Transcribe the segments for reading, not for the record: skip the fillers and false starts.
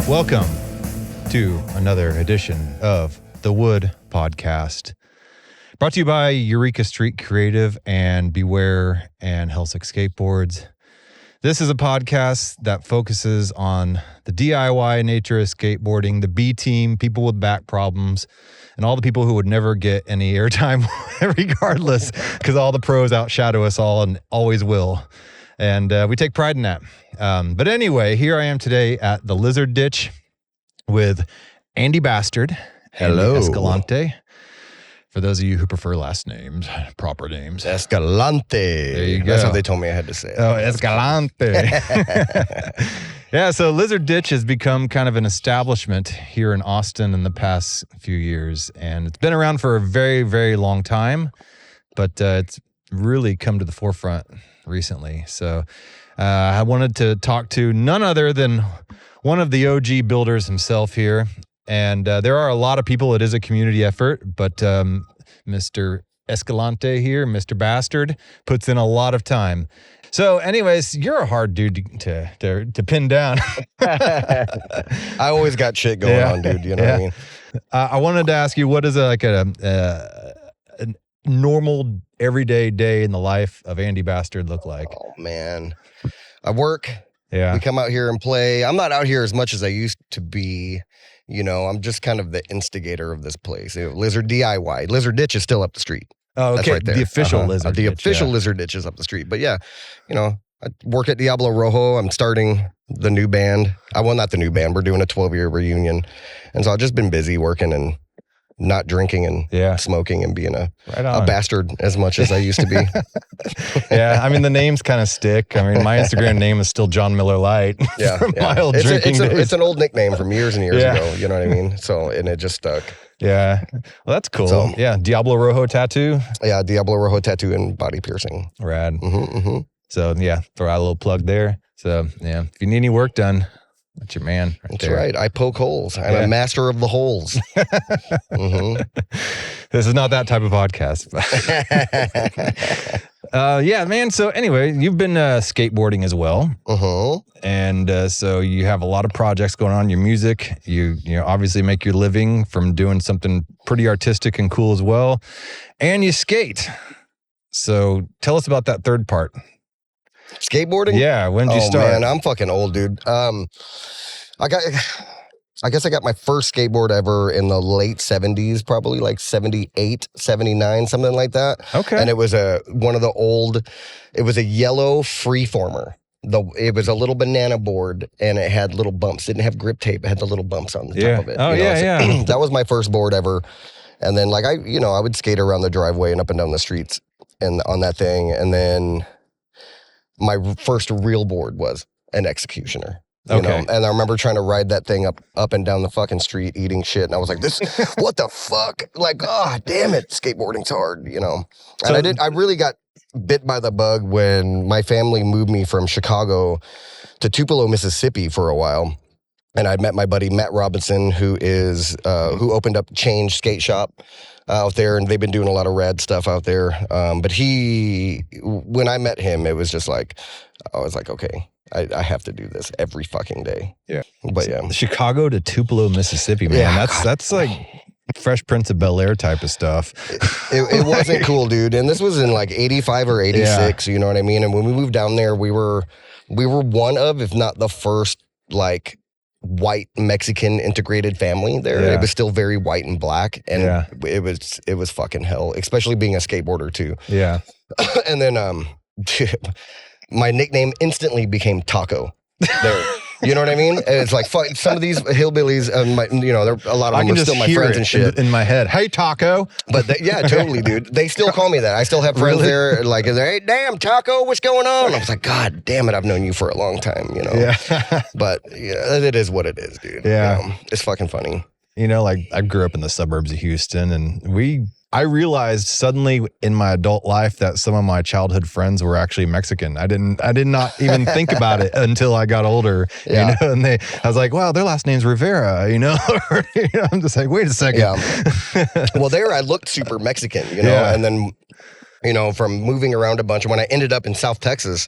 Welcome to another edition of the Wood Podcast, brought to you by Eureka Street Creative and Beware and Hellsick Skateboards. This is a podcast that focuses on the DIY nature of skateboarding, the B team, people with back problems, and all the people who would never get any airtime regardless, because all the pros outshadow us all and always will. And we take pride in that. But anyway, here I am today at the Lizard Ditch with Andy Bastard. Hello. Andy Escalante. For those of you who prefer last names, proper names. Escalante. There you go. That's how they told me I had to say it. Oh, Escalante. Yeah, so Lizard Ditch has become kind of an establishment here in Austin in the past few years. And it's been around for a very, very long time, but it's really come to the forefront recently. So I wanted to talk to none other than one of the OG builders himself here. And there are a lot of people. It is a community effort, but Mr. Escalante here, Mr. Bastard, puts in a lot of time. So anyways, you're a hard dude to pin down. I always got shit going on, dude. You know what I mean? I wanted to ask you, what is a normal everyday day in the life of Andy Bastard look like? Oh, man. I work. Yeah. We come out here and play. I'm not out here as much as I used to be. You know, I'm just kind of the instigator of this place. Lizard DIY. Lizard Ditch is still up the street. Oh, okay. That's right there. The official Lizard The Ditch, official Lizard Ditch is up the street. But yeah, you know, I work at Diablo Rojo. I'm starting the new band. Well, not the new band. We're doing a 12-year reunion. And so I've just been busy working and not drinking and smoking and being a bastard as much as I used to be. Yeah, I mean, the names kind of stick. I mean, my Instagram name is still John Miller Light. Yeah, from my old drinking days. It's an old nickname from years and years ago. You know what I mean? So, and it just stuck. Yeah, well, that's cool. So, yeah, Diablo Rojo tattoo. Yeah, Diablo Rojo tattoo and body piercing. Rad. So yeah, throw out a little plug there. So yeah, if you need any work done, that's your man. That's there. Right. I poke holes. I'm a master of the holes. This is not that type of podcast. Yeah, man. So anyway, you've been skateboarding as well. And so you have a lot of projects going on. Your music, you obviously make your living from doing something pretty artistic and cool as well. And you skate. So tell us about that third part. Skateboarding? Yeah, when did you start? Man, I'm fucking old, dude. I guess I got my first skateboard ever in the late 70s, probably like 78, 79, something like that. Okay. And it was it was a yellow freeformer. It was a little banana board and it had little bumps. It didn't have grip tape. It had the little bumps on the top of it. Oh, yeah. That was my first board ever. And then like I would skate around the driveway and up and down the streets and on that thing. And then my first real board was an Executioner. You know? And I remember trying to ride that thing up and down the fucking street eating shit. And I was like, what the fuck? Like, oh, damn it. Skateboarding's hard, you know? And I really got bit by the bug when my family moved me from Chicago to Tupelo, Mississippi for a while. And I met my buddy, Matt Robinson, who opened up Change Skate Shop out there, and they've been doing a lot of rad stuff out there. But when I met him, it was just like, I was like, okay, I have to do this every fucking day. Yeah. But yeah. Chicago to Tupelo, Mississippi, man. Yeah, that's like Fresh Prince of Bel-Air type of stuff. It wasn't cool, dude. And this was in like 85 or 86, you know what I mean? And when we moved down there, we were one of, if not the first, like, white Mexican integrated family there. It was still very white and black, and it was fucking hell, especially being a skateboarder too. Yeah. And then my nickname instantly became Taco there. You know what I mean? And it's like some of these hillbillies, a lot of them are still my friends and shit. In my head, hey Taco. But totally, dude. They still call me that. I still have friends there. Like, hey, damn Taco, what's going on? I was like, God damn it, I've known you for a long time. You know. Yeah. But yeah, it is what it is, dude. Yeah, you know, it's fucking funny. You know, like I grew up in the suburbs of Houston, and I realized suddenly in my adult life that some of my childhood friends were actually Mexican. I did not even think about it until I got older. Yeah. You know, and I was like, wow, their last name's Rivera, you know? I'm just like, wait a second. Yeah. Well, there I looked super Mexican, you know, and then from moving around a bunch. And when I ended up in South Texas,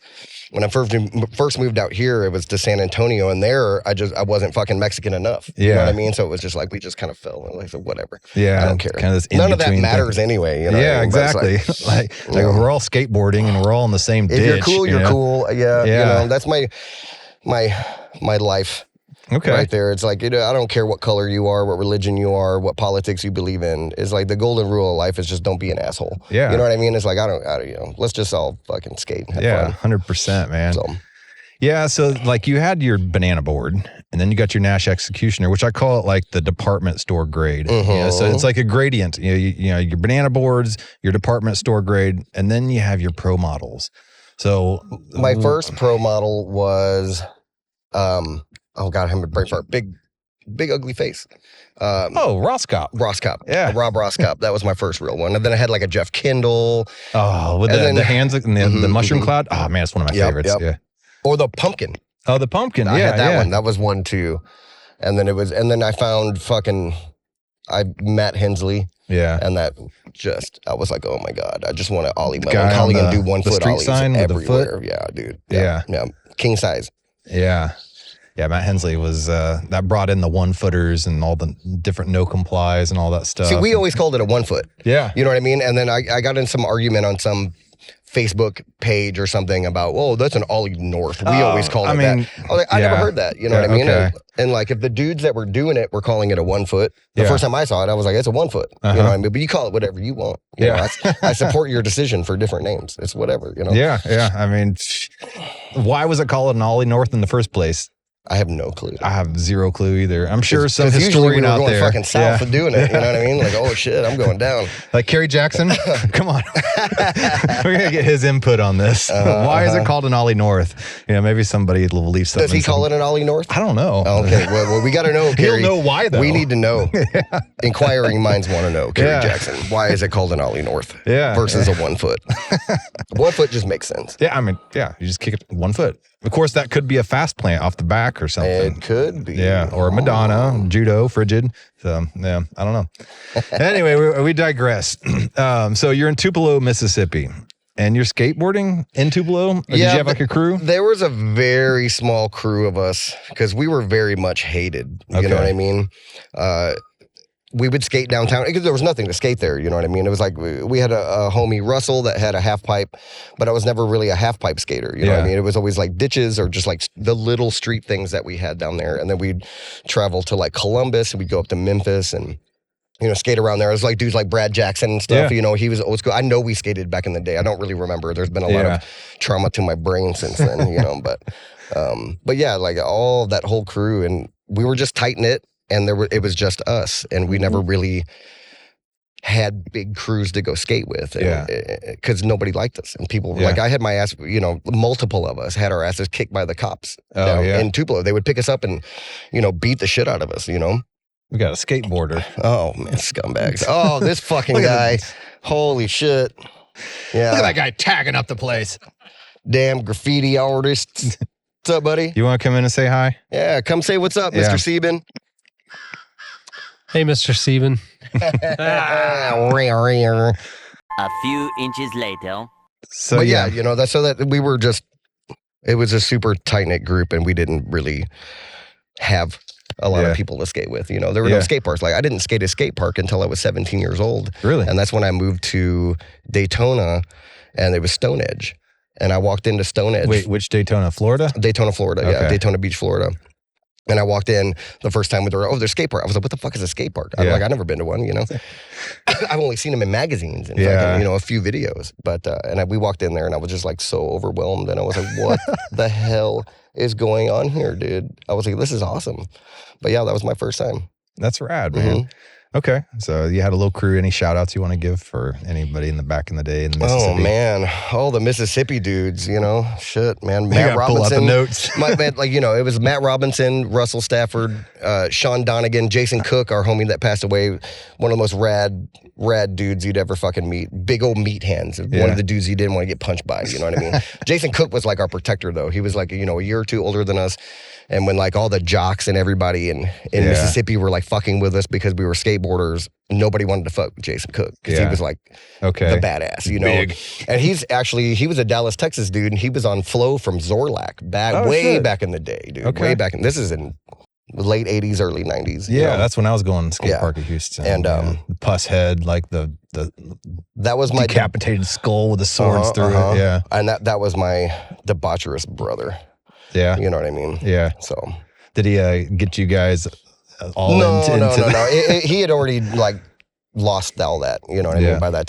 when I first moved out here, it was to San Antonio, and there I wasn't fucking Mexican enough. You know what I mean? So it was just like we just kind of fell in, like, so whatever. Yeah, I don't care. Kind of this none of that matters anyway. You know yeah, what I mean? exactly. Like we're all skateboarding and we're all in the same ditch. If you're cool, you're cool. Yeah, yeah. That's my life. Okay. Right there. It's like, I don't care what color you are, what religion you are, what politics you believe in. It's like the golden rule of life is just don't be an asshole. Yeah. You know what I mean? It's like, I don't let's just all fucking skate and have fun. 100%, man. So. Yeah, so like you had your banana board, and then you got your Nash Executioner, which I call it like the department store grade. So it's like a gradient. You know, your banana boards, your department store grade, and then you have your pro models. So my first pro model was oh God, I'm a brain fart. Big ugly face. Roscop. Roscop. Yeah. Rob Roscop. That was my first real one. And then I had like a Jeff Kendall. Oh, with the hands and the mushroom cloud. Oh man, it's one of my favorites. Yep. Yeah. Or the pumpkin. Oh, the pumpkin. I had that one. That was one too. And then I found Matt Hensley. Yeah. And that I was like, oh my God, I just want to ollie and do 1 foot ollies everywhere. Yeah, dude. Yeah. King size. Yeah. Yeah, Matt Hensley was, that brought in the 1-footers and all the different no complies and all that stuff. See, we always called it a 1 foot. Yeah. You know what I mean? And then I got in some argument on some Facebook page or something about, oh, that's an ollie north. We always called it that. I was like, I never heard that. You know what I mean? Okay. And like, if the dudes that were doing it were calling it a 1 foot, the first time I saw it, I was like, it's a 1 foot. You know what I mean? But you call it whatever you want. You know, I support your decision for different names. It's whatever, you know? Yeah. I mean, why was it called an ollie north in the first place? I have no clue. I have zero clue either. I'm sure some historian out there. Usually we were going fucking south of doing it. You know what I mean? Like, oh shit, I'm going down. Like Kerry Jackson? Come on. We're going to get his input on this. Why is it called an ollie north? Maybe somebody will leave something. Does he call it an ollie north? I don't know. Okay, well we got to know, Kerry. He'll know why, though. We need to know. Inquiring minds want to know, Kerry Jackson. Why is it called an ollie north versus a 1 foot? 1 foot just makes sense. Yeah, I mean, you just kick it 1 foot. Of course, that could be a fast plant off the back or something. It could be. Yeah, or Madonna, judo, frigid. So, yeah, I don't know. Anyway, we digress. So you're in Tupelo, Mississippi, and you're skateboarding in Tupelo? Did you have like a crew? There was a very small crew of us because we were very much hated. You know what I mean? We would skate downtown because there was nothing to skate there. You know what I mean? It was like we had a homie, Russell, that had a half pipe, but I was never really a half pipe skater. You know what I mean? It was always like ditches or just like the little street things that we had down there. And then we'd travel to like Columbus and we'd go up to Memphis and, skate around there. It was like dudes like Brad Jackson and stuff. He was old school. I know we skated back in the day. I don't really remember. There's been a lot of trauma to my brain since then, but yeah, like all that whole crew, and we were just tight knit. And it was just us, and we never really had big crews to go skate with, because nobody liked us, and people were like, I had my ass, multiple of us had our asses kicked by the cops in Tupelo. They would pick us up and, beat the shit out of us, We got a skateboarder. Oh man, scumbags! Oh, this fucking guy! Holy shit! Yeah, look at that guy tagging up the place. Damn graffiti artists! What's up, buddy? You want to come in and say hi? Yeah, come say what's up, Mr. Sieben. Hey, Mr. Sieben. A few inches later. So, but yeah, that's so that we were just, it was a super tight knit group, and we didn't really have a lot of people to skate with. There were no skate parks. Like, I didn't skate a skate park until I was 17 years old. Really? And that's when I moved to Daytona, and it was Stone Edge. And I walked into Stone Edge. Wait, which Daytona, Florida? Daytona, Florida. Okay. Yeah, Daytona Beach, Florida. And I walked in the first time with there's skate park. I was like, what the fuck is a skate park? I'm like, I've never been to one, I've only seen them in magazines and fucking, a few videos. But, we walked in there and I was just like so overwhelmed. And I was like, what the hell is going on here, dude? I was like, this is awesome. But yeah, that was my first time. That's rad, man. Okay, so you had a little crew. Any shout outs you want to give for anybody in the back in the day in the Mississippi? Oh man, all the Mississippi dudes, shit, man. Matt Robinson. Pull out the notes. It was Matt Robinson, Russell Stafford, Sean Donegan, Jason Cook, our homie that passed away. One of the most rad dudes you'd ever fucking meet. Big old meat hands. One of the dudes you didn't want to get punched by. You know what I mean? Jason Cook was like our protector though. He was like a year or two older than us. And when like all the jocks and everybody in Mississippi were like fucking with us because we were skateboarders, nobody wanted to fuck with Jason Cook because he was like the badass, you know. Big. And he was a Dallas, Texas dude, and he was on Flow from Zorlak back in the day, dude. Okay. Way back this is in late 80s, early 90s. Yeah, you know? that's when I was going to skate park at Houston. And the pus head, like the that was my decapitated skull with the swords through it. Yeah. And that was my debaucherous brother. Yeah. You know what I mean? Yeah. So did he get you guys all into No. He had already like lost all that, you know what I mean, by the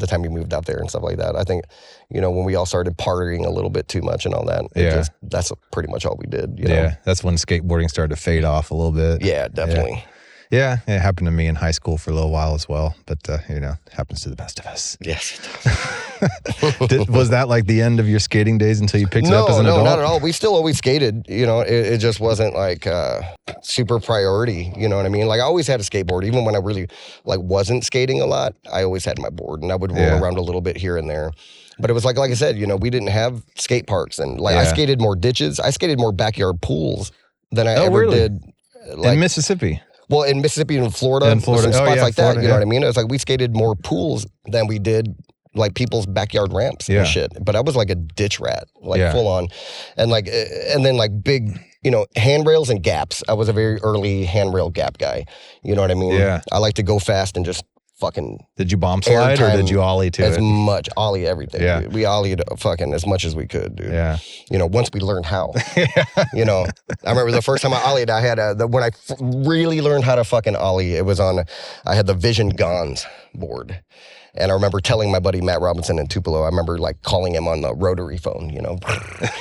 time he moved out there and stuff like that. I think, you know, when we all started partying a little bit too much and all that, that's pretty much all we did. You know? That's when skateboarding started to fade off a little bit. Yeah, definitely. Yeah, it happened to me in high school for a little while as well, but you know, it happens to the best of us. Yes. Was that like the end of your skating days until you picked it up as an adult? No, not at all. We still always skated, you know, it just wasn't like super priority, you know what I mean? Like I always had a skateboard, even when I really like wasn't skating a lot, I always had my board and I would roll around a little bit here and there. But it was like I said, you know, we didn't have skate parks and like I skated more ditches. I skated more backyard pools than I ever did. Like, in Mississippi? Well, in Mississippi and Florida, some spots like that, you know what I mean? It was like we skated more pools than we did like people's backyard ramps and shit. But I was like a ditch rat, like full on. And then like big, you know, handrails and gaps. I was a very early handrail gap guy. You know what I mean? Yeah. I like to go fast and just fucking. Did you bomb slide or did you ollie to as it? much ollie everything. Yeah. Dude. We ollied fucking as much as we could, dude. Yeah. You know, once we learned how. You know, I remember the first time I ollied, I had when I really learned how to fucking ollie, it was I had the Vision Gons board. And I remember telling my buddy Matt Robinson in Tupelo, I remember like calling him on the rotary phone, you know.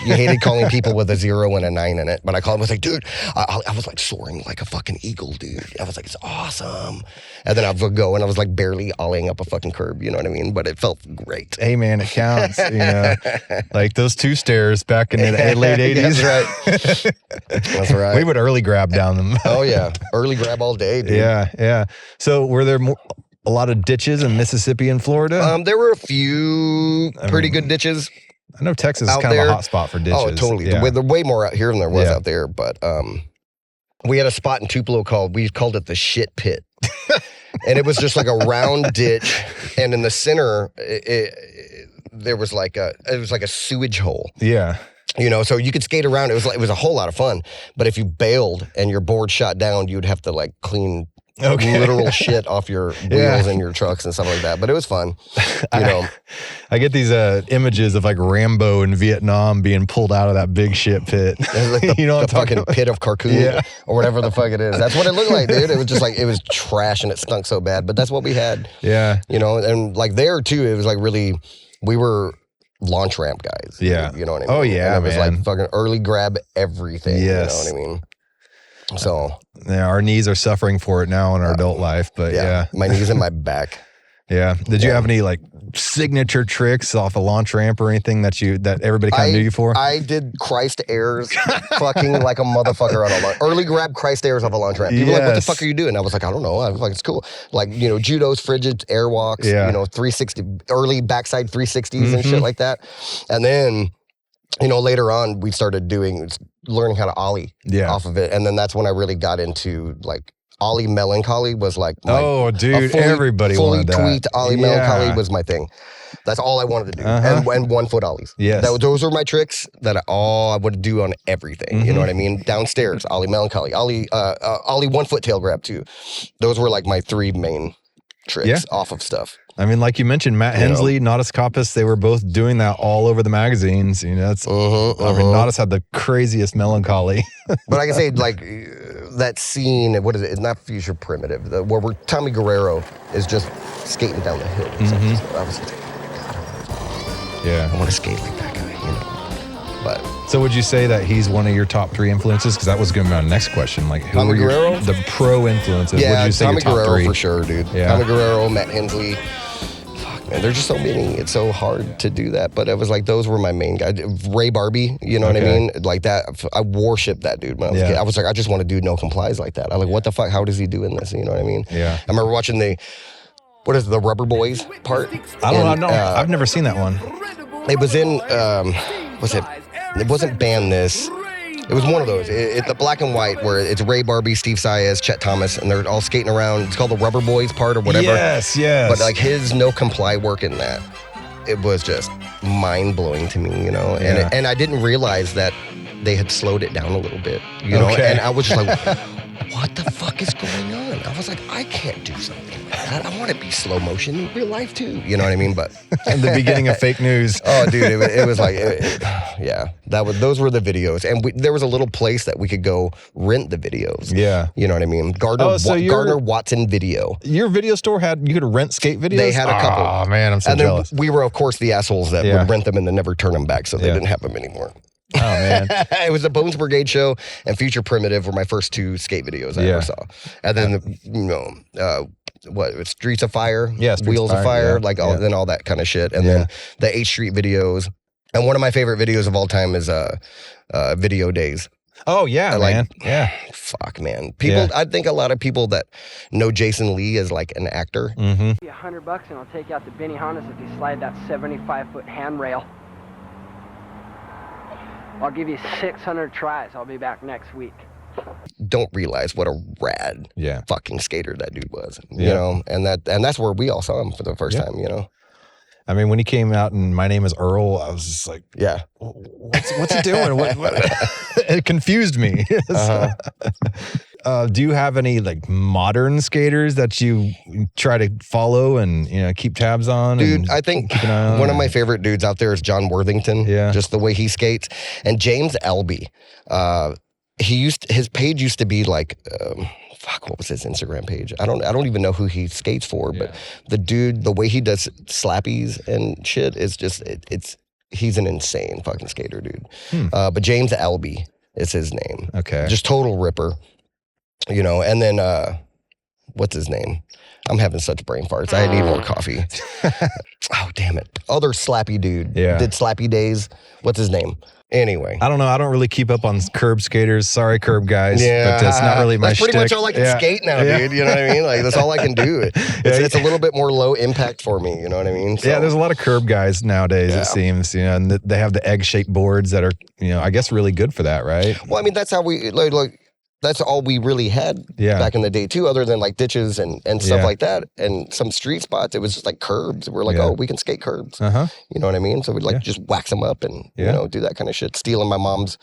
You hated calling people with a 0 and a 9 in it. But I called him, I was like, dude, I was like soaring like a fucking eagle, dude. I was like, it's awesome. And then I would go and I was like barely ollieing up a fucking curb, you know what I mean? But it felt great. Hey man, it counts, you know. Like those 2 stairs back in the late 80s. That's right. That's right. We would early grab down them. Oh yeah, early grab all day, dude. Yeah. So were there a lot of ditches in Mississippi and Florida? There were a few pretty good ditches. I know Texas is kind of a hot spot for ditches. Oh, totally. Yeah. There's way more out here than there was out there. But we had a spot in Tupelo we called it the shit pit. And it was just like a round ditch. And in the center, there was like a sewage hole. Yeah. You know, so you could skate around. It was a whole lot of fun. But if you bailed and your board shot down, you'd have to like clean literal shit off your wheels and your trucks and stuff like that. But it was fun, you know. I get these images of like Rambo in Vietnam being pulled out of that big shit pit. Like the, you know, the fucking pit of Carcoon or whatever the fuck it is. That's what it looked like, dude. It was just like, it was trash and it stunk so bad. But that's what we had. Yeah. You know, and like there too, it was like really, we were launch ramp guys. Yeah. You know what I mean? Oh yeah, and it was like fucking early grab everything. Yes. You know what I mean? So yeah, our knees are suffering for it now in our adult life, but yeah. My knees and my back. Yeah. Did you have any like signature tricks off a launch ramp or anything that everybody kind of knew you for? I did Christ airs fucking like a motherfucker on a launch. Early grab Christ airs off a launch ramp. People were like, what the fuck are you doing? I was like, I don't know. I was like, it's cool. Like, you know, judos, frigid, airwalks, you know, 360, early backside 360s and shit like that. And then, you know, later on we started learning how to ollie off of it. And then that's when I really got into like ollie melancholy was like everybody wanted that. Fully tweaked ollie melancholy was my thing. That's all I wanted to do. And 1 foot ollies. Yes. Those were my tricks that I would do on everything. You know what I mean? Downstairs, ollie melancholy, ollie 1 foot tail grab too. Those were like my 3 main tricks off of stuff. I mean, like you mentioned, Matt Hensley, Nautice Coppice, they were both doing that all over the magazines. You know, I mean, Nautice had the craziest melancholy. But I can say, like, that scene, what is it? It's not Future Primitive, where Tommy Guerrero is just skating down the hill. I was like, God, I want to skate like that guy, you know. But so would you say that he's one of your top 3 influences? Because that was going to be my next question. Like, who Tommy were Guerrero? the pro influences? Yeah, would you say Tommy your top Guerrero 3? for sure, dude. Yeah. Tommy Guerrero, Matt Hensley. Fuck, man, there's just so many. It's so hard to do that. But it was like, those were my main guys. Ray Barbie, you know what I mean? Like that, I worshiped that dude when I was a kid. I was like, I just want to do no complies like that. I'm like, what the fuck? How does he doing this? You know what I mean? Yeah. I remember watching the Rubber Boys part? I don't know. I've never seen that one. It was in, it wasn't Ban This. It was one of those. It's the black and white where it's Ray Barbie, Steve Saez, Chet Thomas, and they're all skating around. It's called the Rubber Boys part or whatever. Yes. But like his no comply work in that, it was just mind blowing to me, you know. Yeah. And I didn't realize that they had slowed it down a little bit, you know. Okay. And I was just like, what the fuck is going on? I was like, I can't do something like that. I want to be slow motion in real life too. You know what I mean? But in the beginning of fake news. Oh, dude, it was like, yeah. Those were the videos, and there was a little place that we could go rent the videos. Yeah, you know what I mean. Gardner Watson Video. Your video store you could rent skate videos. They had a couple. Oh man, I'm so jealous. We were, of course, the assholes that would rent them and then never turn them back, so they didn't have them anymore. Oh man, it was the Bones Brigade show and Future Primitive were my first two skate videos I ever saw, and then Streets of Fire, Wheels of Fire, then all that kind of shit, and then the 8th Street videos, and one of my favorite videos of all time is Video Days. Oh yeah, man. Yeah. Fuck, man. People, I think a lot of people that know Jason Lee as like an actor. $100 and I'll take out the Benny Hondas if you slide that 75-foot handrail. I'll give you 600 tries. I'll be back next week. Don't realize what a rad fucking skater that dude was, you Yeah. know, and that's where we all saw him for the first time, you know. I mean, when he came out and My Name is Earl, I was just like, yeah, what's he doing? What? It confused me. Do you have any like modern skaters that you try to follow and keep tabs on? Dude, I think one of my favorite dudes out there is John Worthington. Yeah, just the way he skates, and James Elby. His page used to be like. What was his Instagram page? I don't even know who he skates for, but the dude, the way he does slappies and shit is just he's an insane fucking skater, dude. But James Elby is his name. Okay. Just total ripper. You know, and then what's his name? I'm having such brain farts. I need more coffee. Oh, damn it. Other slappy dude. Yeah. Did Slappy Days. What's his name? Anyway. I don't know. I don't really keep up on curb skaters. Sorry, curb guys. Yeah. But that's not really my shtick. That's pretty much all I can skate now, dude. You know what I mean? Like, that's all I can do. It's a little bit more low impact for me. You know what I mean? So, yeah, there's a lot of curb guys nowadays, it seems. And they have the egg-shaped boards that are, I guess really good for that, right? Well, I mean, that's how we, that's all we really had back in the day too, other than like ditches and stuff like that. And some street spots, it was just like curbs. We're like, oh, we can skate curbs. You know what I mean? So we'd just wax them up and, do that kind of shit. Stealing my mom's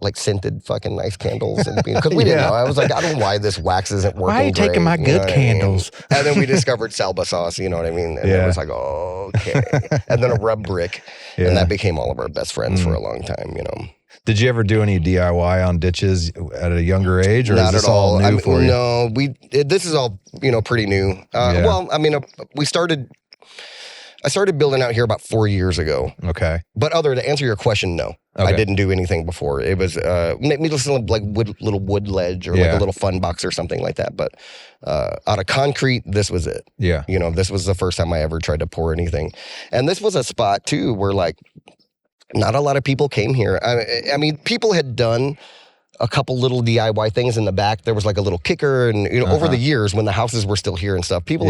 like scented fucking nice candles. Because we didn't know. I was like, I don't know why this wax isn't working. Why are you taking my good candles? I mean? And then we discovered Salba sauce, you know what I mean? And it was like, oh, okay. And then a rub brick. And that became all of our best friends for a long time, Did you ever do any DIY on ditches at a younger age, or Not is this at all. all new for you? No, this is all pretty new. Well, I mean, I started building out here about 4 years ago. Okay, but to answer your question, no, I didn't do anything before. It was maybe just like little wood ledge or like a little fun box or something like that. But out of concrete, this was it. Yeah, this was the first time I ever tried to pour anything, and this was a spot too where like. Not a lot of people came here. I mean, people had done a couple little DIY things in the back. There was like a little kicker, and over the years when the houses were still here and stuff, people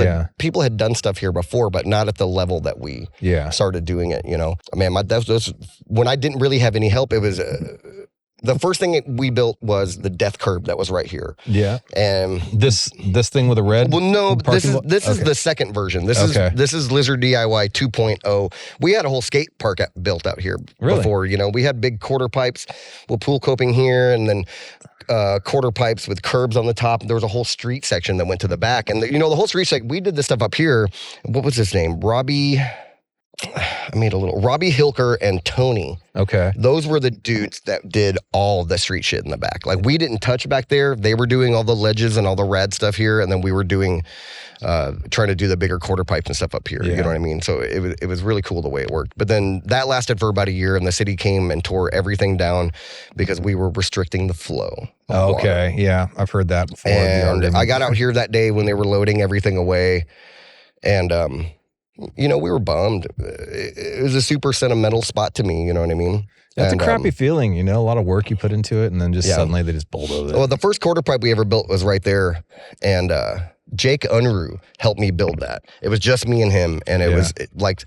had done stuff here before, but not at the level that we started doing it. I mean, when I didn't really have any help. It was the first thing we built was the death curb that was right here. Yeah, and this thing with a red. Well, no, this is the second version. This is Lizard DIY 2.0. We had a whole skate park built out here before. We had big quarter pipes with pool coping here, and then quarter pipes with curbs on the top. There was a whole street section that went to the back, and the whole street section. We did this stuff up here. What was his name? Robbie Hilker and Tony. Okay. Those were the dudes that did all the street shit in the back. Like, we didn't touch back there. They were doing all the ledges and all the rad stuff here, and then we were doing, trying to do the bigger quarter pipes and stuff up here. You know what I mean? So it was really cool the way it worked. But then that lasted for about a year, and the city came and tore everything down because we were restricting the flow. Okay. Water. Yeah, I've heard that before. And I got out here that day when they were loading everything away, and we were bummed. It was a super sentimental spot to me, you know what I mean? That's a crappy feeling, a lot of work you put into it, and then just suddenly they just bulldoze it. Well, the first quarter pipe we ever built was right there, and Jake Unruh helped me build that. It was just me and him, and it was like...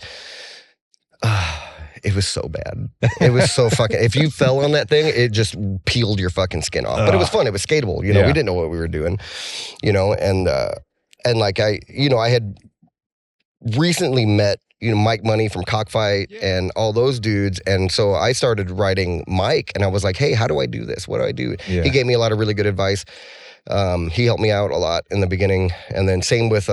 it was so bad. It was so fucking, if you fell on that thing, it just peeled your fucking skin off. But it was fun. It was skatable. You know, we didn't know what we were doing, you know, and like I had recently met, Mike Money from Cockfight and all those dudes. And so I started writing Mike and I was like, hey, how do I do this? What do I do? Yeah. He gave me a lot of really good advice. He helped me out a lot in the beginning. And then same with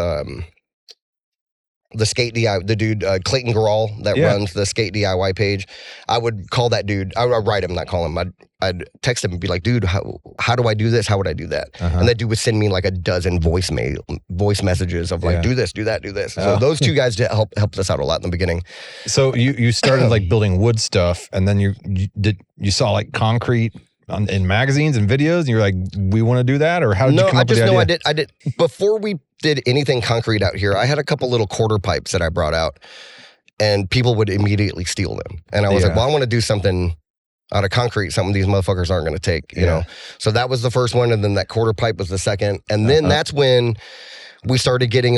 the skate DIY, the dude, Clayton Garral that runs the skate DIY page. I would call that dude, I would write him, not call him. I'd text him and be like, dude, how do I do this? How would I do that? And that dude would send me like a dozen voice messages of like, do this, do that, do this. So those two guys helped us out a lot in the beginning. So you started like building wood stuff, and then you saw like concrete in magazines and videos, and you're like, we want to do that? Or how did you come up with the idea? No, I did. Before we did anything concrete out here, I had a couple little quarter pipes that I brought out, and people would immediately steal them. And I was like, well, I want to do something out of concrete, something these motherfuckers aren't going to take, you know? So that was the first one, and then that quarter pipe was the second. And then that's when we started getting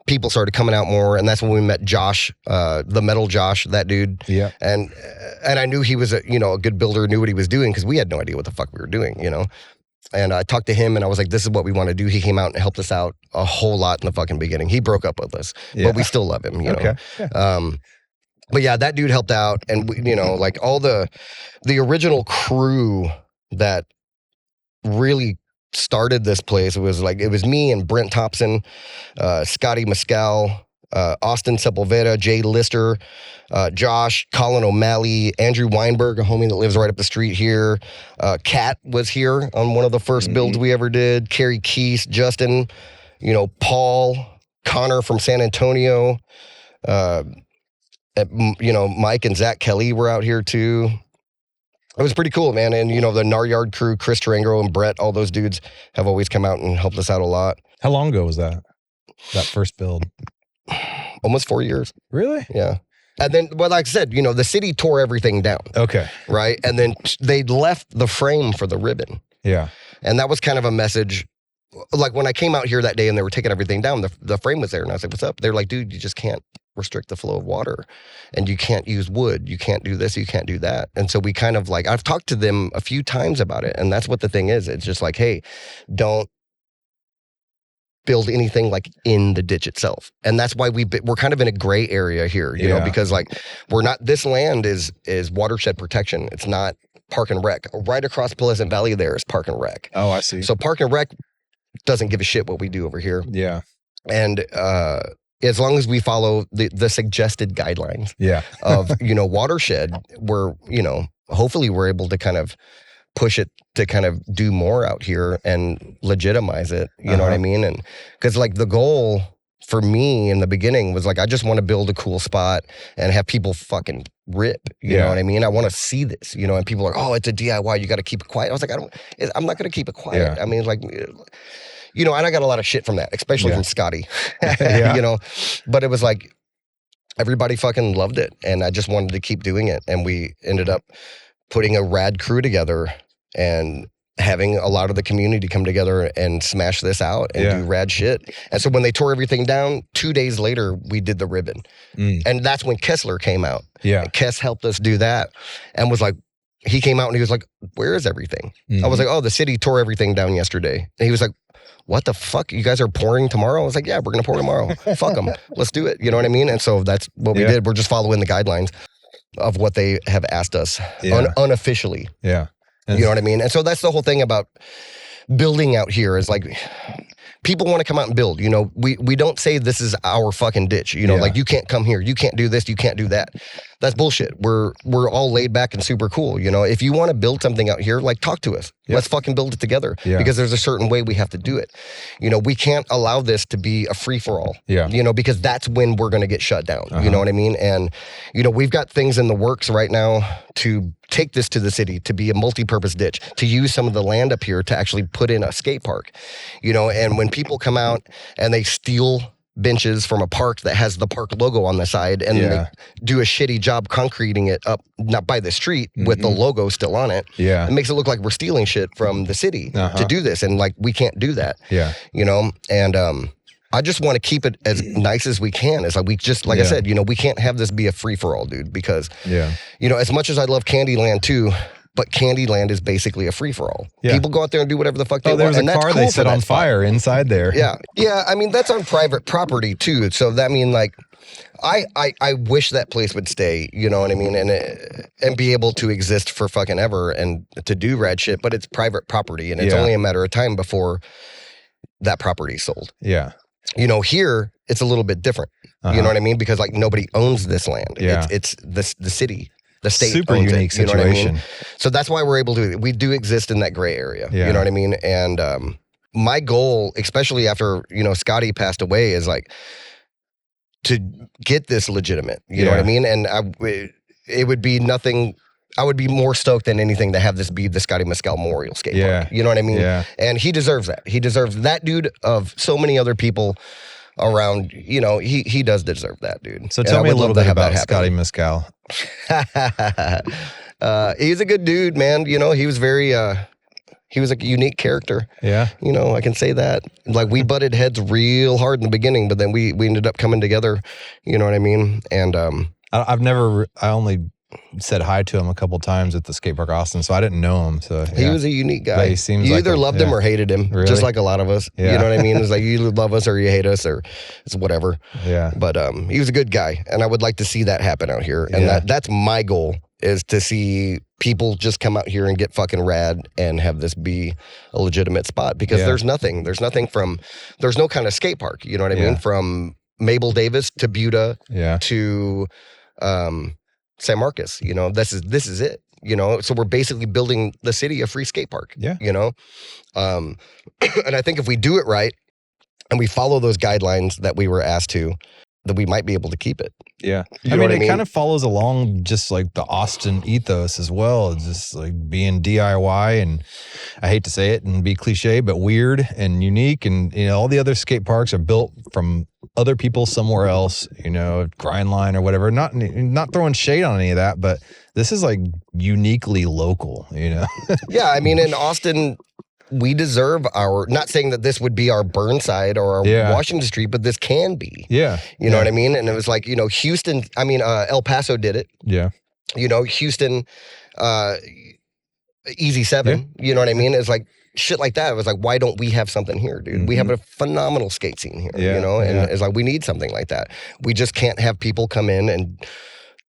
people started coming out more, and that's when we met Josh, the metal Josh, that dude. Yeah. And I knew he was a good builder, knew what he was doing, because we had no idea what the fuck we were doing, And I talked to him and I was like, this is what we want to do. He came out and helped us out a whole lot in the fucking beginning. He broke up with us, but we still love him, know. Yeah. But yeah, that dude helped out, and like all the original crew that really started this place, it was me and Brent Thompson, Scotty Mescal, Austin Sepulveda, Jay Lister, Josh, Colin O'Malley, Andrew Weinberg, a homie that lives right up the street here. Kat was here on one of the first builds we ever did. Carrie Keese, Justin, Paul, Connor from San Antonio, Mike and Zach Kelly were out here too. It was pretty cool, man. And, the Naryard crew, Chris Tarangro and Brett, all those dudes have always come out and helped us out a lot. How long ago was that first build? Almost 4 years. Really? Yeah. And then, well, like I said, the city tore everything down. Okay. Right? And then they left the frame for the ribbon. Yeah. And that was kind of a message. Like when I came out here that day and they were taking everything down, the frame was there. And I was like, what's up? They're like, dude, you just can't restrict the flow of water, and you can't use wood. You can't do this. You can't do that. And so we kind of I've talked to them a few times about it. And that's what the thing is. It's just like, hey, don't build anything like in the ditch itself. And that's why we're kind of in a gray area here, you know, because we're not, this land is watershed protection. It's not park and rec. Right across Pleasant Valley there is park and rec. Oh, I see. So park and rec doesn't give a shit what we do over here. Yeah. And as long as we follow the suggested guidelines of, watershed, we're, hopefully we're able to kind of push it to kind of do more out here and legitimize it. You know what I mean? And because the goal for me in the beginning was I just want to build a cool spot and have people fucking rip. You know what I mean? I want to see this, and people are, oh, it's a DIY. You got to keep it quiet. I was like, I'm not going to keep it quiet. I mean, and I got a lot of shit from that, especially from Scotty, but it was everybody fucking loved it. And I just wanted to keep doing it. And we ended up putting a rad crew together and having a lot of the community come together and smash this out and do rad shit. And so when they tore everything down, 2 days later, we did the ribbon. And that's when Kessler came out. Yeah. And Kess helped us do that and was like, he came out and he was like, where is everything? I was like, oh, the city tore everything down yesterday. And he was like, what the fuck? You guys are pouring tomorrow? I was like, yeah, we're going to pour tomorrow. Fuck them. Let's do it. You know what I mean? And so that's what we did. We're just following the guidelines of what they have asked us unofficially. Yeah. You know what I mean? And so that's the whole thing about building out here is people want to come out and build. We don't say this is our fucking ditch. You can't come here. You can't do this. You can't do that. That's bullshit. We're all laid back and super cool. If you want to build something out here, talk to us. Let's fucking build it together because there's a certain way we have to do it. We can't allow this to be a free for all. Because that's when we're going to get shut down. You know what I mean? And we've got things in the works right now to take this to the city, to be a multi-purpose ditch, to use some of the land up here to actually put in a skate park. And when people come out and they steal benches from a park that has the park logo on the side and they do a shitty job concreting it up, not by the street with the logo still on it. Yeah. It makes it look like we're stealing shit from the city to do this. And we can't do that. Yeah. And I just want to keep it as nice as we can. It's like we just, like I said, we can't have this be a free for all, dude, because, as much as I love Candyland too, but Candyland is basically a free for all. Yeah. People go out there and do whatever the fuck they want. There's a car they set on fire inside there. Yeah. Yeah. I mean, that's on private property too. So that I wish that place would stay, you know what I mean? And be able to exist for fucking ever and to do rad shit, but it's private property and it's only a matter of time before that property is sold. Yeah. Here it's a little bit different. You know what I mean? Because like nobody owns this land. Yeah. It's the city, the state. Super owns unique it, you situation. know what I mean? So that's why we're able to. We do exist in that gray area. Yeah. You know what I mean? And my goal, especially after Scotty passed away, is like to get this legitimate. You know what I mean? And it would be nothing. I would be more stoked than anything to have this be the Scotty Mescal Memorial Skate Park. You know what I mean? Yeah. And he deserves that. He deserves that, dude, of so many other people around. He does deserve that, dude. So tell me a little bit about Scotty Mescal. He's a good dude, man. He was very he was a unique character. Yeah. I can say that. Like we butted heads real hard in the beginning, but then we ended up coming together. You know what I mean? And I only said hi to him a couple times at the skate park Austin, so I didn't know him. So he was a unique guy. He seems you like either loved him or hated him, just like a lot of us. You know what I mean? It's like you love us or you hate us or it's whatever. Yeah. But he was a good guy, and I would like to see that happen out here. And that's my goal, is to see people just come out here and get fucking rad and have this be a legitimate spot, because there's no kind of skate park. You know what I mean? From Mabel Davis to Buda to San Marcos, this is it, so we're basically building the city a free skate park, and I think if we do it right and we follow those guidelines that we were asked to, that we might be able to keep it. Yeah. I mean, it kind of follows along just like the Austin ethos as well. It's just like being DIY, and I hate to say it and be cliche, but weird and unique. And, all the other skate parks are built from other people somewhere else, Grindline or whatever. Not throwing shade on any of that, but this is like uniquely local, Yeah. I mean, in Austin, we deserve not saying that this would be our Burnside or our Washington Street, but this can be. Yeah. You know what I mean? And it was like, Houston, El Paso did it. Yeah. Houston, Easy 7, you know what I mean? It's like shit like that. It was like, why don't we have something here, dude? Mm-hmm. We have a phenomenal skate scene here, and it's like, we need something like that. We just can't have people come in and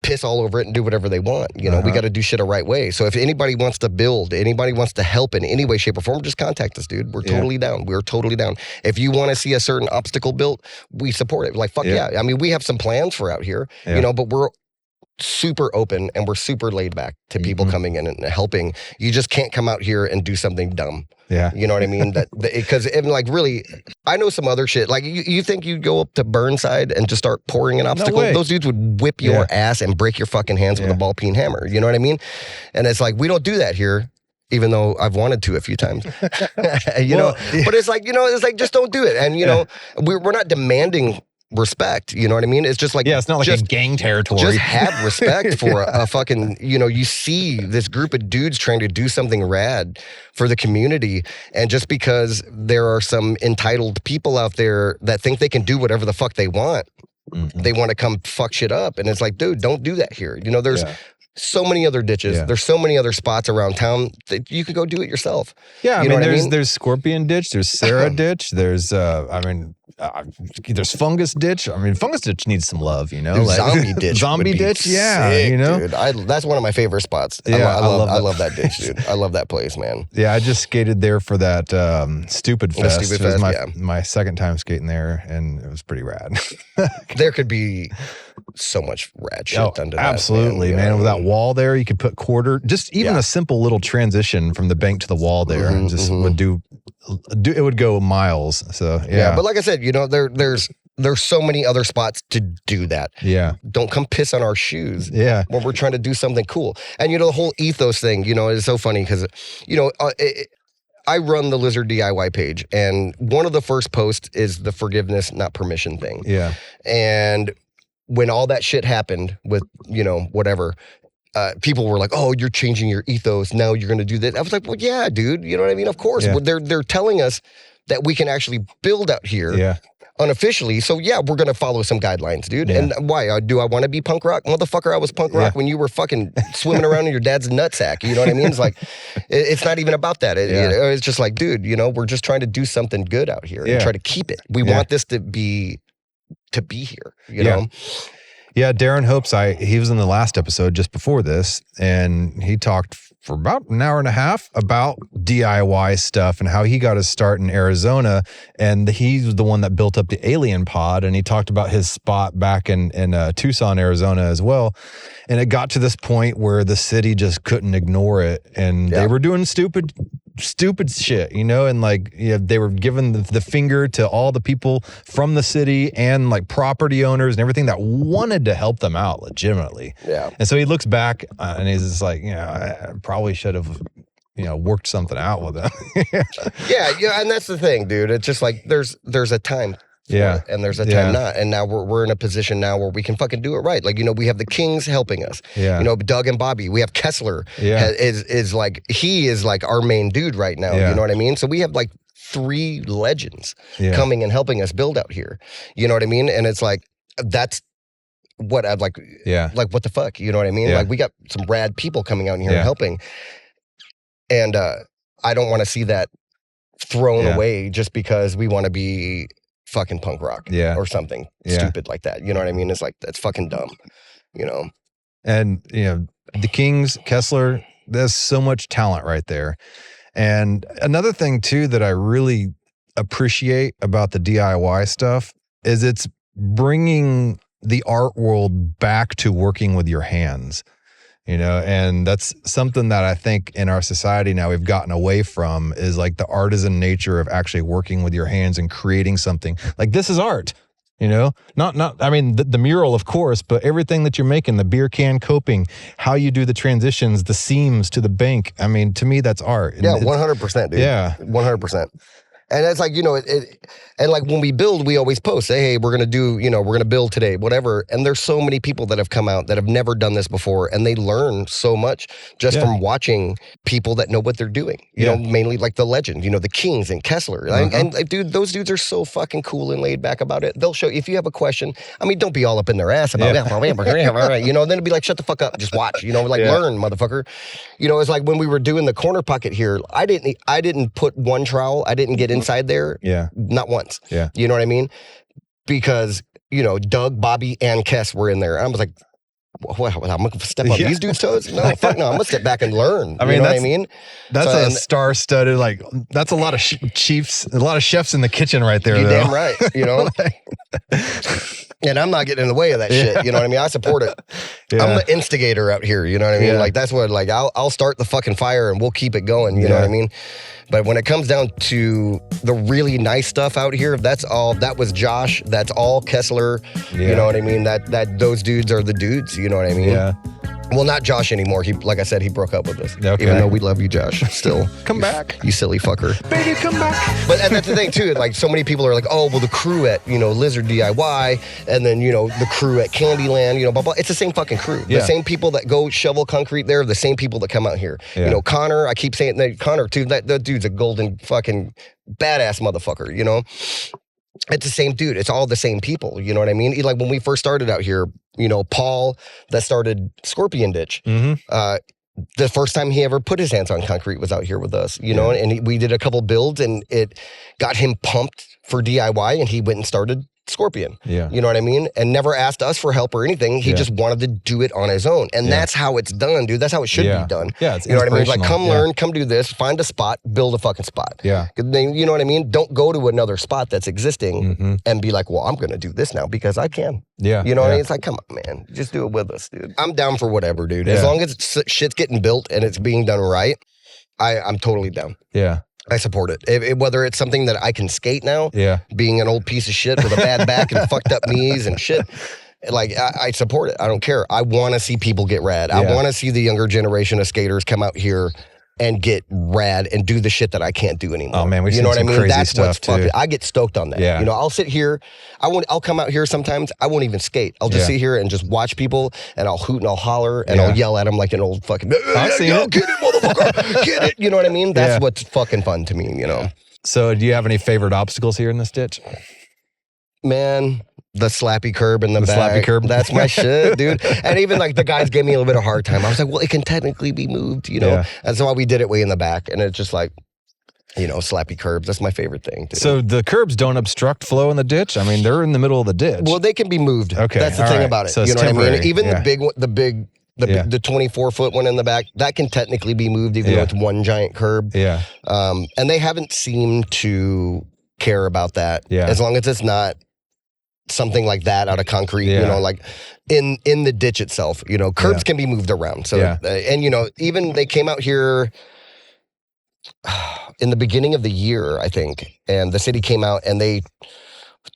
piss all over it and do whatever they want. We got to do shit a right way. So if anybody wants to build, anybody wants to help in any way, shape, or form, just contact us, dude. We're totally down. We're totally down. If you want to see a certain obstacle built, we support it. Like, fuck yeah. I mean, we have some plans for out here, but we're super open and we're super laid back to people coming in and helping. You just can't come out here and do something dumb. Yeah. You know what I mean? Because like really, I know some other shit. Like you think you'd go up to Burnside and just start pouring an obstacle? No way. Those dudes would whip your ass and break your fucking hands with a ball peen hammer. You know what I mean? And it's like, we don't do that here. Even though I've wanted to a few times, but it's like, it's like, just don't do it. And, we're not demanding respect, you know what I mean? It's just like, it's not like a gang territory. Just have respect for a fucking, you see this group of dudes trying to do something rad for the community, and just because there are some entitled people out there that think they can do whatever the fuck they want, they want to come fuck shit up. And it's like, dude, don't do that here. There's so many other ditches. There's so many other spots around town that you could go do it yourself. Yeah, there's Scorpion Ditch, there's Sarah Ditch, there's there's Fungus Ditch. Fungus Ditch needs some love, Dude, Zombie Ditch. Zombie Ditch, sick, dude. That's one of my favorite spots. Yeah, I love that ditch, dude. I love that place, man. Yeah, I just skated there for that Stupid Fest. Stupid it was Fest, my second time skating there, and it was pretty rad. There could be so much rad shit done to that. Absolutely, man. With that wall there, you could put just even a simple little transition from the bank to the wall there, and just would do it would go miles. So yeah, but like I said, there's so many other spots to do that. Yeah, don't come piss on our shoes. Yeah, when we're trying to do something cool. And the whole ethos thing, is so funny because I run the Lizard DIY page, and one of the first posts is the forgiveness, not permission thing. Yeah, and when all that shit happened with whatever. People were like, "Oh, you're changing your ethos. Now you're going to do this." I was like, "Well, yeah, dude. You know what I mean? Of course." Yeah. They're telling us that we can actually build out here unofficially. So yeah, we're gonna follow some guidelines, dude. Yeah. And why do I want to be punk rock, motherfucker? I was punk rock when you were fucking swimming around in your dad's nutsack. You know what I mean? It's like it's not even about that. It's just like, dude, you know, we're just trying to do something good out here and try to keep it. We want this to be here. You know. Yeah, Darren Hopes, he was in the last episode just before this, and he talked for about an hour and a half about DIY stuff and how he got his start in Arizona. And he's the one that built up the Alien Pod, and he talked about his spot back in Tucson, Arizona as well. And it got to this point where the city just couldn't ignore it, and they were doing stupid shit, you know, and like they were giving the finger to all the people from the city and like property owners and everything that wanted to help them out legitimately. Yeah. And so he looks back and he's just like, I probably should have, worked something out with them. yeah, and that's the thing, dude. It's just like there's a time. And there's a time not. And now we're in a position now where we can fucking do it right. Like, we have the Kings helping us. Doug and Bobby. We have Kessler. Is like, he is like our main dude right now. You know what I mean? So we have like 3 legends coming and helping us build out here. You know what I mean? And it's like, that's what I'd like. Like, what the fuck? You know what I mean? Like, we got some rad people coming out here and helping. And I don't want to see that thrown away just because we want to be fucking punk rock or something stupid like that. You know what I mean? It's like, that's fucking dumb, And, the Kings, Kessler, there's so much talent right there. And another thing too that I really appreciate about the DIY stuff is it's bringing the art world back to working with your hands. And that's something that I think in our society now we've gotten away from, is like the artisan nature of actually working with your hands and creating something. Like, this is art, not, I mean, the mural, of course, but everything that you're making, the beer can coping, how you do the transitions, the seams to the bank. I mean, to me, that's art. Yeah, 100%, dude. Yeah. 100%. And it's like, and like when we build, we always post, say, hey, we're going to do, we're going to build today, whatever. And there's so many people that have come out that have never done this before. And they learn so much just from watching people that know what they're doing, you know, mainly like the legend, the Kings and Kessler. And dude, those dudes are so fucking cool and laid back about it. They'll show you if you have a question. I mean, don't be all up in their ass about it. Then it'd be like, shut the fuck up. Just watch, learn, motherfucker. It's like when we were doing the corner pocket here, I didn't put one trowel. I didn't get inside there. Not once. You know what I mean? Because, Doug, Bobby, and Kess were in there. I was like, what, I'm going to step on these dudes' toes? No, fuck no. I'm going to step back and learn. I mean, you know what I mean? That's a star-studded, like, that's a lot of chefs in the kitchen right there. You're damn right, And I'm not getting in the way of that shit. You know what I mean? I support it. I'm the instigator out here. You know what I mean? Like, that's what, like, I'll start the fucking fire and we'll keep it going. You know what I mean? But when it comes down to the really nice stuff out here, that was Josh. That's all Kessler. You know what I mean? That those dudes are the dudes. You know what I mean? Yeah. Well, not Josh anymore. Like I said, he broke up with us. Okay. Even though we love you, Josh. Still. Come back. You silly fucker. Baby, come back. But and that's the thing, too. Like, so many people are like, oh, well, the crew at, Lizard DIY, and then, the crew at Candyland, blah, blah. It's the same fucking crew. The same people that go shovel concrete there, the same people that come out here. Connor, I keep saying that, Connor, too, that dude's a golden fucking badass motherfucker, It's the same dude. It's all the same people. You know what I mean? Like when we first started out here, Paul that started Scorpion Ditch, the first time he ever put his hands on concrete was out here with us, and we did a couple builds and it got him pumped for DIY and he went and started Scorpion. You know what I mean? And never asked us for help or anything. He just wanted to do it on his own. And that's how it's done, dude. That's how it should be done. Yeah, it's you know what I mean? Like, come learn, come do this, find a spot, build a fucking spot. Yeah. You know what I mean? Don't go to another spot that's existing and be like, well, I'm going to do this now because I can. Yeah. You know what I mean? It's like, come on, man. Just do it with us, dude. I'm down for whatever, dude. As long as shit's getting built and it's being done right, I'm totally down. Yeah. I support it. Whether it's something that I can skate now, being an old piece of shit with a bad back and fucked up knees and shit, like, I support it. I don't care. I want to see people get rad. I want to see the younger generation of skaters come out here and get rad and do the shit that I can't do anymore. Oh man, we've seen some crazy stuff too. I get stoked on that. Yeah. I'll sit here. I'll come out here sometimes. I won't even skate. I'll just sit here and just watch people, and I'll hoot and I'll holler and I'll yell at them like an old fucking. I've seen it. Get it, motherfucker. Get it. You know what I mean? That's what's fucking fun to me. So, do you have any favorite obstacles here in this ditch? Man, the slappy curb in the back. slappy curb. That's my shit, dude. And even like the guys gave me a little bit of a hard time. I was like, well, it can technically be moved, you know? Yeah. And so we did it way in the back. And it's just like, you know, slappy curbs. That's my favorite thing, dude. So the curbs don't obstruct flow in the ditch? I mean, they're in the middle of the ditch. Well, they can be moved. Okay, That's the all thing right. about it. So you it's know what I mean? temporary. Even Yeah. the 24-foot one in the back, that can technically be moved even though it's one giant curb. Yeah. And they haven't seemed to care about that. Yeah. As long as it's not something like that out of concrete, Yeah. you know, like in the ditch itself, you know, curbs can be moved around. So, and you know, even they came out here in the beginning of the year, I think, and the city came out and they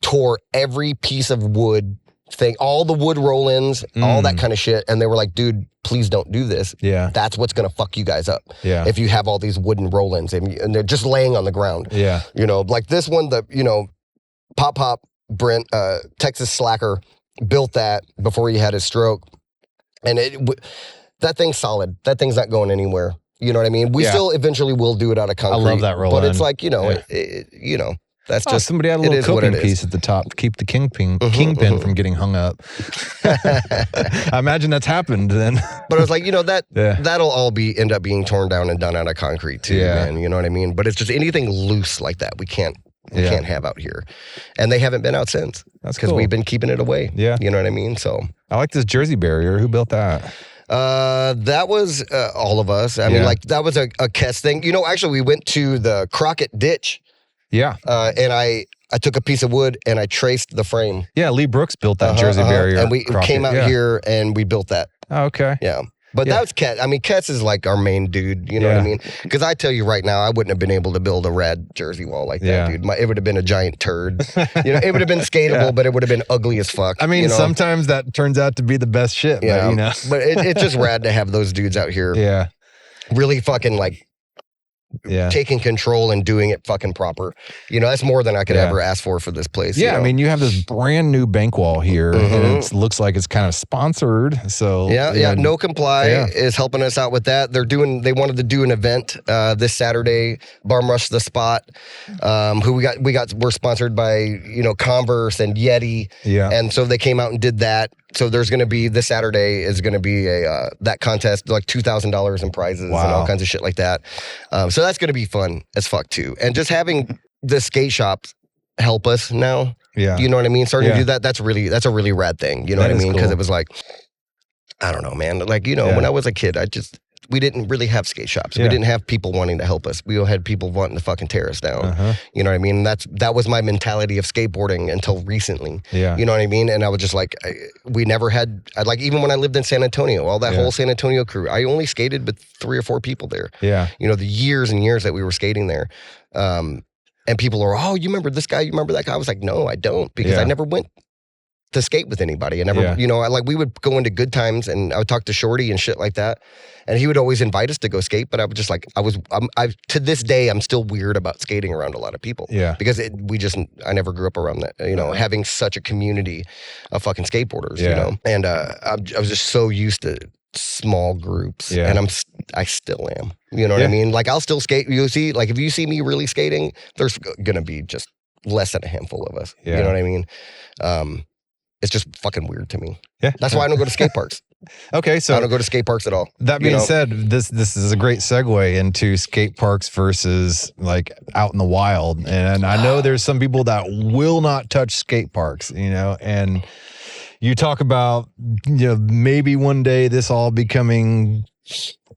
tore every piece of wood thing, all the wood roll-ins, all that kind of shit. And they were like, dude, please don't do this. Yeah. That's what's going to fuck you guys up. Yeah. If you have all these wooden roll-ins and they're just laying on the ground. Yeah. You know, like this one, Pop Brent, Texas Slacker built that before he had his stroke. And that thing's solid. That thing's not going anywhere. You know what I mean? We still eventually will do it out of concrete. I love that roll-in. But it's like, you know, that's just somebody had a it little is what coping it is. piece at the top to keep the kingpin from getting hung up. I imagine that's happened then. But I was like, you know, that'll all end up being torn down and done out of concrete too, man. You know what I mean? But it's just anything loose like that we can't have out here. And they haven't been out since. That's because cool. we've been keeping it away. Yeah. You know what I mean? So I like this Jersey barrier. Who built that? That was all of us. I mean, like that was a Kess thing. You know, actually we went to the Crockett ditch. Yeah. And I took a piece of wood and I traced the frame. Yeah, Lee Brooks built that Jersey barrier. And we Crockett. came out here and we built that. Oh, okay. Yeah. But that was Kess. I mean, Kess is like our main dude. You know what I mean? Because I tell you right now, I wouldn't have been able to build a rad Jersey wall like that, dude. It would have been a giant turd. You know, it would have been skatable, but it would have been ugly as fuck. I mean, sometimes that turns out to be the best shit. Yeah. But, you know. But it's just rad to have those dudes out here. Yeah. Really fucking like taking control and doing it fucking proper. You know, that's more than I could ever ask for this place. Yeah, you know? I mean, you have this brand new bank wall here, and it looks like it's kind of sponsored. So No Comply is helping us out with that. They wanted to do an event this Saturday. Barm Rush the Spot. We're sponsored by Converse and Yeti. Yeah, and so they came out and did that. So there's going to be this Saturday is going to be that contest, like $2,000 in prizes and all kinds of shit like that. So that's going to be fun as fuck too. And just having the skate shops help us now. Yeah, you know what I mean. Starting to do that. That's a really rad thing. You know what I mean? Because it was like, I don't know, man. Like when I was a kid, we didn't really have skate shops. We didn't have people wanting to help us. We had people wanting to fucking tear us down. You know what I mean? That was my mentality of skateboarding until recently. Yeah. You know what I mean? And I was just like, we never had, even when I lived in San Antonio, all that whole San Antonio crew, I only skated with 3 or 4 people there. Yeah. You know, the years and years that we were skating there. And people are, oh, you remember this guy? You remember that guy? I was like, no, I don't, because I never went to skate with anybody. I never, we would go into good times and I would talk to Shorty and shit like that. And he would always invite us to go skate, but I would just like, to this day, I'm still weird about skating around a lot of people. Yeah. Because I never grew up around that, having such a community of fucking skateboarders, you know? And I was just so used to small groups. Yeah. And I still am, you know what I mean? Like I'll still skate. You see, like if you see me really skating, there's going to be just less than a handful of us. Yeah. You know what I mean? It's just fucking weird to me. Yeah. That's why I don't go to skate parks. Okay, so I don't go to skate parks at all. That being said, this is a great segue into skate parks versus like out in the wild. And I know there's some people that will not touch skate parks, and you talk about, maybe one day this all becoming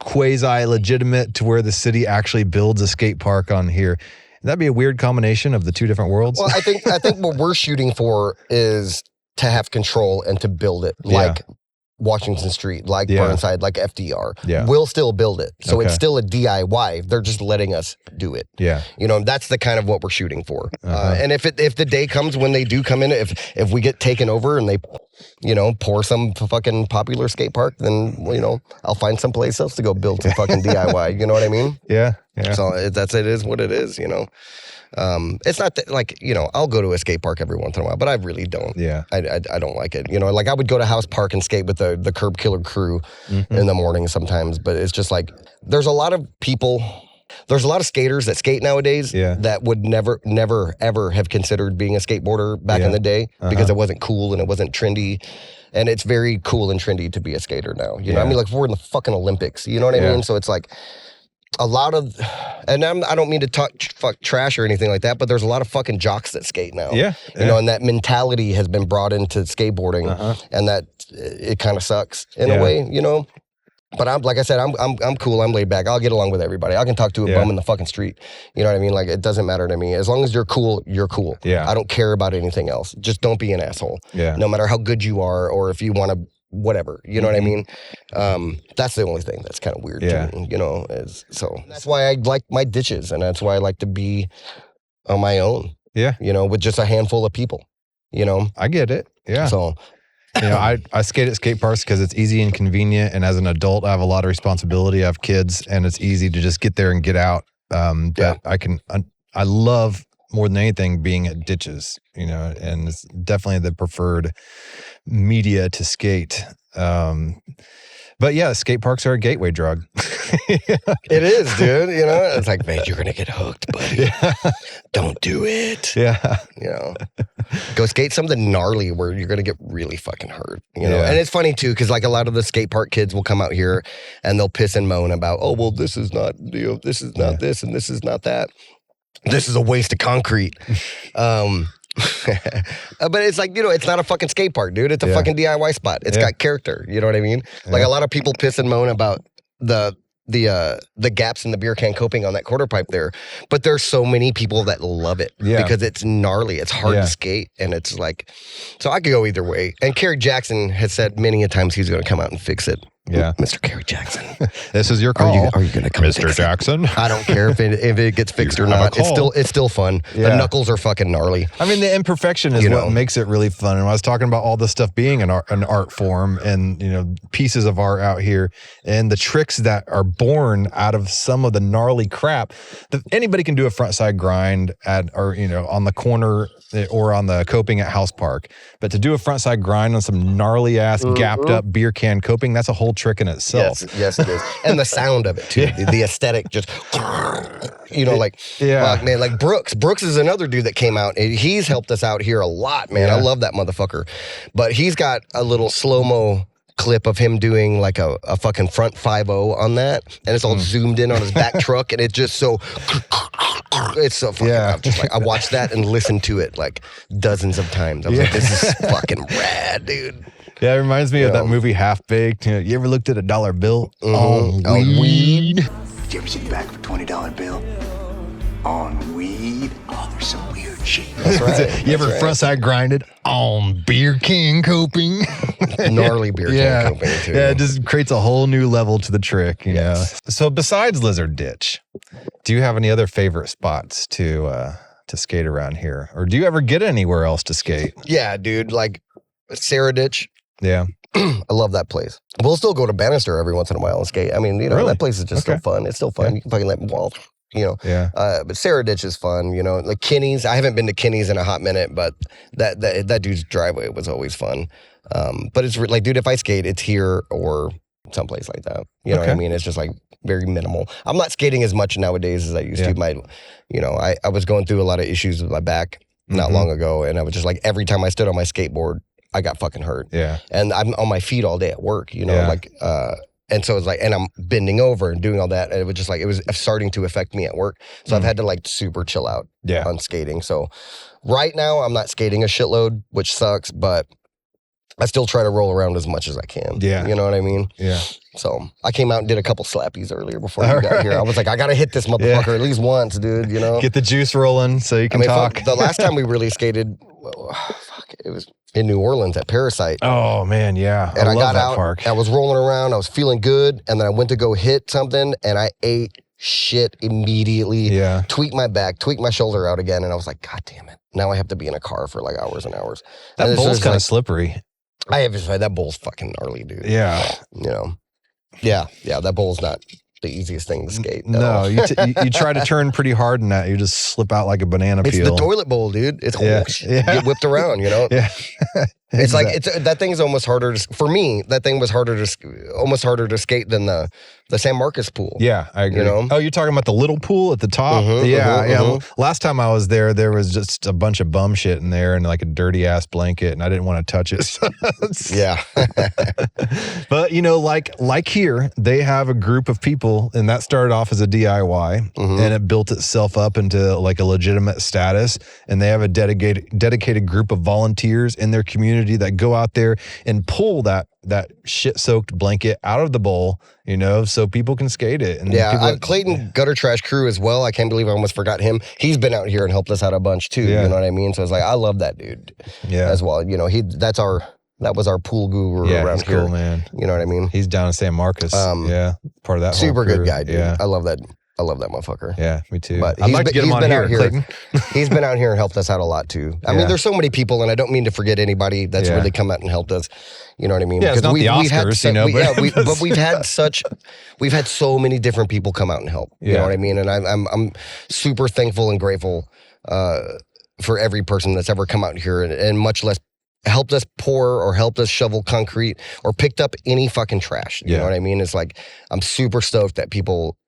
quasi legitimate to where the city actually builds a skate park on here. That'd be a weird combination of the two different worlds. Well, I think what we're shooting for is to have control and to build it like Washington Street, like Burnside, like FDR. Yeah. We'll still build it. So it's still a DIY. They're just letting us do it. Yeah. That's the kind of what we're shooting for. And if the day comes when they do come in, if we get taken over and they, pour some fucking popular skate park, then, I'll find someplace else to go build some fucking DIY. You know what I mean? Yeah. Yeah. So it is what it is, It's not that, like, I'll go to a skate park every once in a while, but I really don't. Yeah. I don't like it. Like I would go to House Park and skate with the Curb Killer crew in the morning sometimes, but it's just like, there's a lot of people There's a lot of skaters that skate nowadays Yeah. that would never, ever have considered being a skateboarder back in the day because it wasn't cool and it wasn't trendy. And it's very cool and trendy to be a skater now. You know what I mean? Like, we're in the fucking Olympics. You know what I mean? So it's like a lot of, and I don't mean to talk fuck trash or anything like that, but there's a lot of fucking jocks that skate now. You know, and that mentality has been brought into skateboarding, and that it kind of sucks in a way, you know? But I'm like I said, I'm cool. I'm laid back. I'll get along with everybody. I can talk to a bum in the fucking street. You know what I mean? Like, it doesn't matter to me. As long as you're cool, you're cool. I don't care about anything else. Just don't be an asshole. No matter how good you are, or if you want to, whatever. You know what I mean? That's the only thing that's kind of weird to me. You know, so that's why I like my ditches, and that's why I like to be on my own. You know, with just a handful of people. You know, I get it. So. You know, I skate at skate parks because it's easy and convenient. And as an adult, I have a lot of responsibility. I have kids, and it's easy to just get there and get out. But I love more than anything being at ditches, you know, and it's definitely the preferred media to skate. But yeah, skate parks are a gateway drug. It is, dude. You know, it's like, man, you're going to get hooked, buddy. Don't do it. You know, go skate something gnarly where you're going to get really fucking hurt. You know, and it's funny too, because like a lot of the skate park kids will come out here and they'll piss and moan about, oh, well, this is not, you know, this is not this and this is not that. This is a waste of concrete. But it's like, you know, it's not a fucking skate park, dude. It's a fucking DIY spot. It's got character. You know what I mean? Like, a lot of people piss and moan about the gaps in the beer can coping on that quarter pipe there, but there's so many people that love it because it's gnarly. It's hard to skate, and it's like, so I could go either way. And Kerry Jackson has said many a times he's going to come out and fix it. Mr. Kerry Jackson, this is your call. Are you going to come, Mr. Jackson? I don't care if it gets fixed or not. It's still fun. The knuckles are fucking gnarly. I mean, the imperfection is what makes it really fun. And I was talking about all this stuff being an art form, and you know, pieces of art out here, and the tricks that are born out of some of the gnarly crap. Anybody can do a front side grind or you know, on the corner or on the coping at House Park, but to do a front side grind on some gnarly ass gapped up beer can coping, that's a whole trick in itself. Yes, it is. And the sound of it too. The aesthetic, just, you know, like, fuck, man, like Brooks is another dude that came out. He's helped us out here a lot, man. I love that motherfucker. But he's got a little slow-mo clip of him doing like a fucking front 5-0 on that, and it's all zoomed in on his back truck, and it's just so it's so fucking I'm just like, I watched that and listened to it like dozens of times. I was like, this is fucking rad, dude. Yeah, it reminds me of that movie Half Baked. You know, you ever looked at a $1 bill on weed? Did you ever sit back for $20 bill on weed? Oh, there's some weird shit. That's right. You ever frontside grinded on beer can coping? Gnarly beer can coping too. Yeah, it just creates a whole new level to the trick. You know? So besides Lizard Ditch, do you have any other favorite spots to skate around here? Or do you ever get anywhere else to skate? Yeah, dude, like Sarah Ditch. Yeah. I love that place. We'll still go to Bannister every once in a while and skate. I mean, you know, that place is just still fun. It's still fun. You can fucking let me walk, you know. But Sarah Ditch is fun, you know. Like Kinney's. I haven't been to Kinney's in a hot minute, but that dude's driveway was always fun. But it's like, dude, if I skate, it's here or someplace like that. You know what I mean? It's just like very minimal. I'm not skating as much nowadays as I used to. You know, I was going through a lot of issues with my back not long ago, and I was just like, every time I stood on my skateboard, I got fucking hurt. And I'm on my feet all day at work, you know, like, and so it's like, and I'm bending over and doing all that. And it was just like, it was starting to affect me at work. So I've had to like super chill out on skating. So right now I'm not skating a shitload, which sucks, but I still try to roll around as much as I can. You know what I mean? So I came out and did a couple slappies earlier before you got here. I was like, I got to hit this motherfucker at least once, dude, you know? Get the juice rolling so you can talk. The last time we really skated, it was in New Orleans at Parasite. Oh, man, yeah. And I love got that out, park. I was rolling around, I was feeling good, and then I went to go hit something, and I ate shit immediately. Tweaked my back, tweaked my shoulder out again, and I was like, God damn it. Now I have to be in a car for like hours and hours. That bowl's kind of slippery. I have to say, that bowl's fucking gnarly, dude. Yeah. You know? Yeah, that bowl's not the easiest thing to skate. No, you try to turn pretty hard in that. You just slip out like a banana peel. It's the toilet bowl, dude. It's you get whipped around, you know? It's like that thing is almost harder for me. That thing was almost harder to skate than the San Marcos pool. Yeah, I agree. You know? Oh, you're talking about the little pool at the top? Well, last time I was there was just a bunch of bum shit in there and like a dirty ass blanket, and I didn't want to touch it. Yeah. But like here, they have a group of people, and that started off as a DIY, and it built itself up into like a legitimate status. And they have a dedicated group of volunteers in their community that go out there and pull that shit-soaked blanket out of the bowl, so people can skate it. And Clayton Gutter Trash Crew as well. I can't believe I almost forgot him. He's been out here and helped us out a bunch too. Yeah. You know what I mean? So it's like, I love that dude as well. That was our pool guru around here. Cool, man. You know what I mean? He's down in San Marcos. Part of that super whole good guy, dude. Yeah. I love that motherfucker. Yeah, me too. But I'd like to get him on here, Clayton. He's been out here and helped us out a lot too. I mean, there's so many people, and I don't mean to forget anybody that's really come out and helped us. You know what I mean? Yeah, it's not the Oscars, but we've had so many different people come out and help. You know what I mean? And I'm super thankful and grateful for every person that's ever come out here and much less helped us pour or helped us shovel concrete or picked up any fucking trash. You know what I mean? It's like, I'm super stoked that people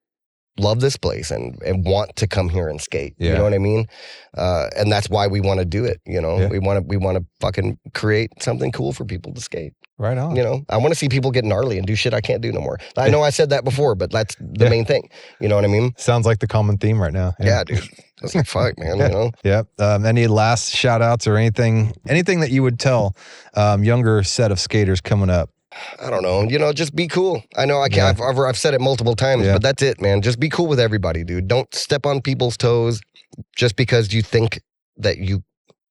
love this place and want to come here and skate. You know what I mean? And that's why we want to do it. We want to fucking create something cool for people to skate. Right on. I want to see people get gnarly and do shit I can't do no more. I know I said that before, but that's the main thing. You know what I mean? Sounds like the common theme right now. Yeah, dude. I was like, fuck, man, Yep. Any last shout outs or anything that you would tell younger set of skaters coming up? I don't know. Just be cool. I know I can't. I've said it multiple times, but that's it, man. Just be cool with everybody, dude. Don't step on people's toes just because you think that you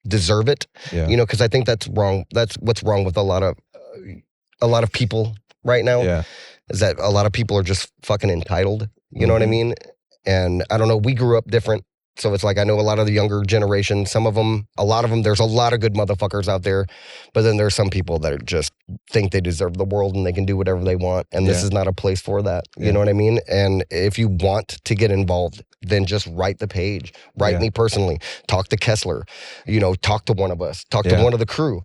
deserve it. Yeah. Because I think that's wrong. That's what's wrong with a lot of people right now. Yeah. Is that a lot of people are just fucking entitled. You know what I mean? And I don't know. We grew up different. So it's like, I know a lot of the younger generation, a lot of them, there's a lot of good motherfuckers out there, but then there's some people that are just think they deserve the world and they can do whatever they want. And this is not a place for that. You know what I mean? And if you want to get involved, then just write the page, write me personally, talk to Kessler, talk to one of us, talk to one of the crew.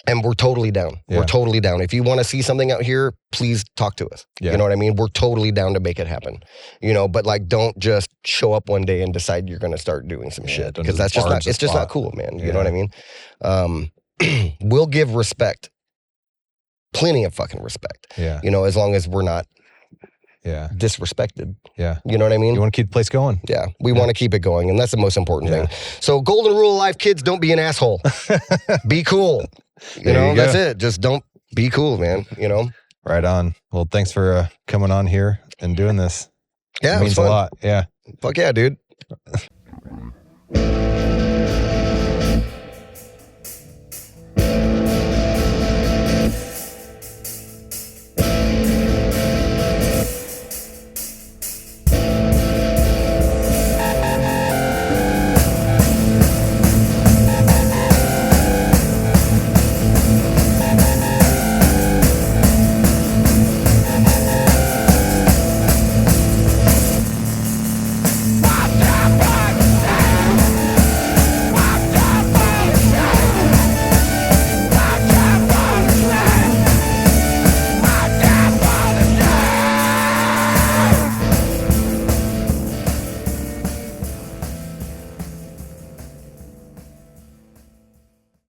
And we're totally down. Yeah. We're totally down. If you want to see something out here, please talk to us. Yeah. You know what I mean? We're totally down to make it happen. But like, don't just show up one day and decide you're going to start doing some shit. Because that's just not, it's just not cool, man. You know what I mean? We'll give respect. Plenty of fucking respect. Yeah. As long as we're not disrespected. Yeah. You know what I mean? You want to keep the place going. Yeah. We want to keep it going. And that's the most important thing. So golden rule of life, kids, don't be an asshole. Be cool. That's it. Just don't be cool, man. Right on. Well, thanks for coming on here and doing this. Yeah. It means a lot. Yeah. Fuck yeah, dude.